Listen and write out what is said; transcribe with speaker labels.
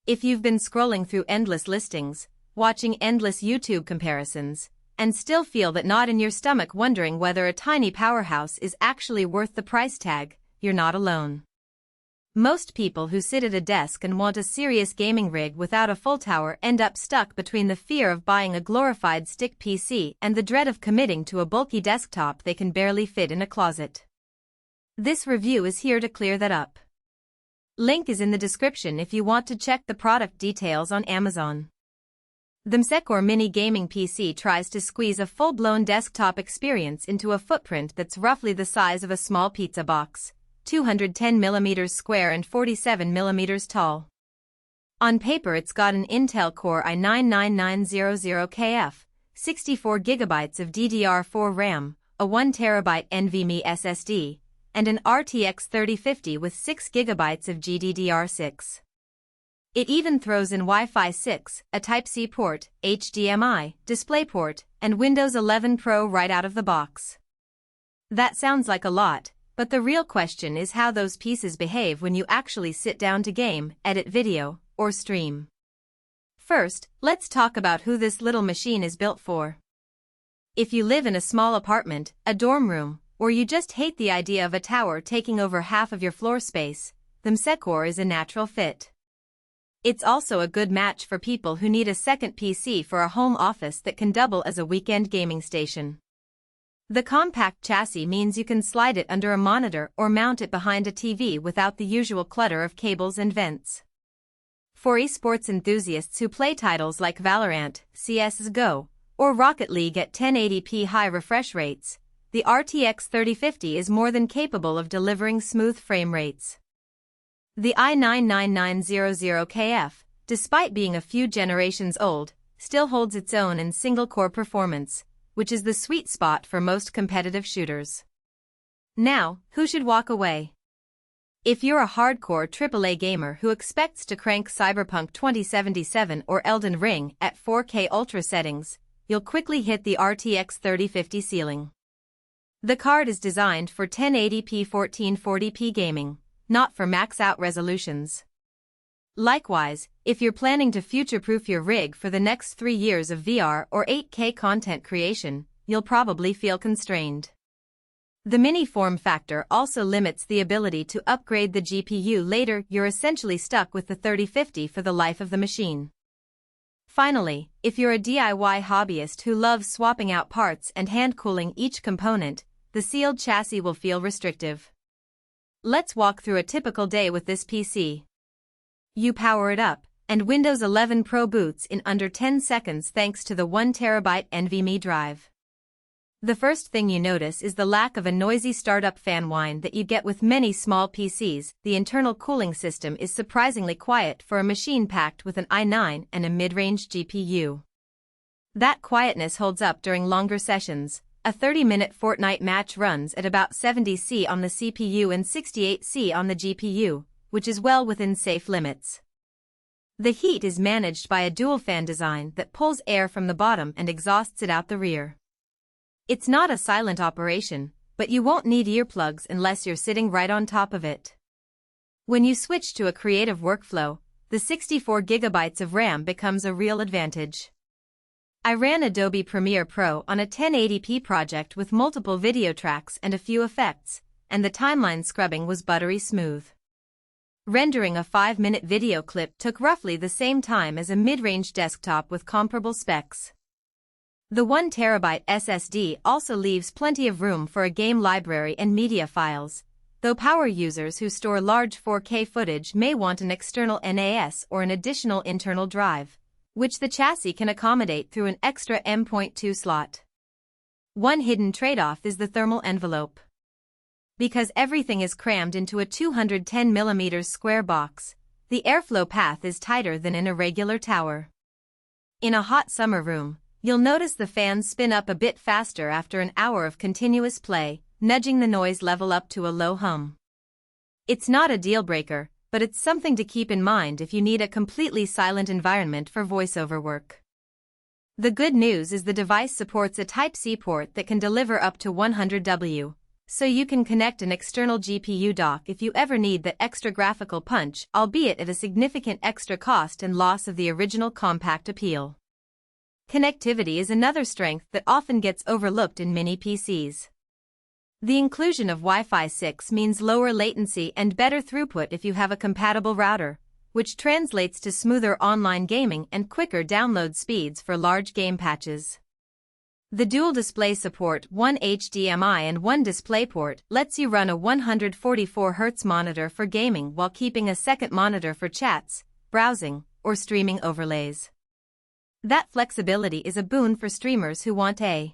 Speaker 1: If you've been scrolling through endless listings, watching endless YouTube comparisons, and still feel that knot in your stomach wondering whether a tiny powerhouse is actually worth the price tag, you're not alone. Most people who sit at a desk and want a serious gaming rig without a full tower end up stuck between the fear of buying a glorified stick PC and the dread of committing to a bulky desktop they can barely fit in a closet. This review is here to clear that up. Link is in the description if you want to check the product details on Amazon. The msecore mini gaming PC tries to squeeze a full-blown desktop experience into a footprint that's roughly the size of a small pizza box, 210mm square and 47mm tall. On paper it's got an Intel Core i9-9900KF, 64GB of DDR4 RAM, a 1TB NVMe SSD, and an RTX 3050 with 6GB of GDDR6. It even throws in Wi-Fi 6, a Type-C port, HDMI, DisplayPort, and Windows 11 Pro right out of the box. That sounds like a lot, but the real question is how those pieces behave when you actually sit down to game, edit video, or stream. First, let's talk about who this little machine is built for. If you live in a small apartment, a dorm room, or you just hate the idea of a tower taking over half of your floor space, the msecore is a natural fit. It's also a good match for people who need a second PC for a home office that can double as a weekend gaming station. The compact chassis means you can slide it under a monitor or mount it behind a TV without the usual clutter of cables and vents. For esports enthusiasts who play titles like Valorant, CS:GO, or Rocket League at 1080p high refresh rates, the RTX 3050 is more than capable of delivering smooth frame rates. The i9-9900KF, despite being a few generations old, still holds its own in single-core performance, which is the sweet spot for most competitive shooters. Now, who should walk away? If you're a hardcore AAA gamer who expects to crank Cyberpunk 2077 or Elden Ring at 4K Ultra settings, you'll quickly hit the RTX 3050 ceiling. The card is designed for 1080p 1440p gaming, not for max-out resolutions. Likewise, if you're planning to future-proof your rig for the next 3 years of VR or 8K content creation, you'll probably feel constrained. The mini form factor also limits the ability to upgrade the GPU later. You're essentially stuck with the 3050 for the life of the machine. Finally, if you're a DIY hobbyist who loves swapping out parts and hand-cooling each component, the sealed chassis will feel restrictive. Let's walk through a typical day with this PC. You power it up, and Windows 11 Pro boots in under 10 seconds thanks to the 1TB NVMe drive. The first thing you notice is the lack of a noisy startup fan whine that you get with many small PCs. The internal cooling system is surprisingly quiet for a machine packed with an i9 and a mid-range GPU. That quietness holds up during longer sessions. A 30-minute Fortnite match runs at about 70°C on the CPU and 68°C on the GPU, which is well within safe limits. The heat is managed by a dual-fan design that pulls air from the bottom and exhausts it out the rear. It's not a silent operation, but you won't need earplugs unless you're sitting right on top of it. When you switch to a creative workflow, the 64GB of RAM becomes a real advantage. I ran Adobe Premiere Pro on a 1080p project with multiple video tracks and a few effects, and the timeline scrubbing was buttery smooth. Rendering a 5-minute video clip took roughly the same time as a mid-range desktop with comparable specs. The 1TB SSD also leaves plenty of room for a game library and media files, though power users who store large 4K footage may want an external NAS or an additional internal drive, which the chassis can accommodate through an extra M.2 slot. One hidden trade-off is the thermal envelope. Because everything is crammed into a 210mm square box, the airflow path is tighter than in a regular tower. In a hot summer room, you'll notice the fans spin up a bit faster after an hour of continuous play, nudging the noise level up to a low hum. It's not a deal-breaker, but it's something to keep in mind if you need a completely silent environment for voiceover work. The good news is the device supports a Type-C port that can deliver up to 100W, So you can connect an external GPU dock if you ever need that extra graphical punch, albeit at a significant extra cost and loss of the original compact appeal. Connectivity is another strength that often gets overlooked in mini PCs. The inclusion of Wi-Fi 6 means lower latency and better throughput if you have a compatible router, which translates to smoother online gaming and quicker download speeds for large game patches. The dual display support, one HDMI and one DisplayPort, lets you run a 144Hz monitor for gaming while keeping a second monitor for chats, browsing, or streaming overlays. That flexibility is a boon for streamers who want a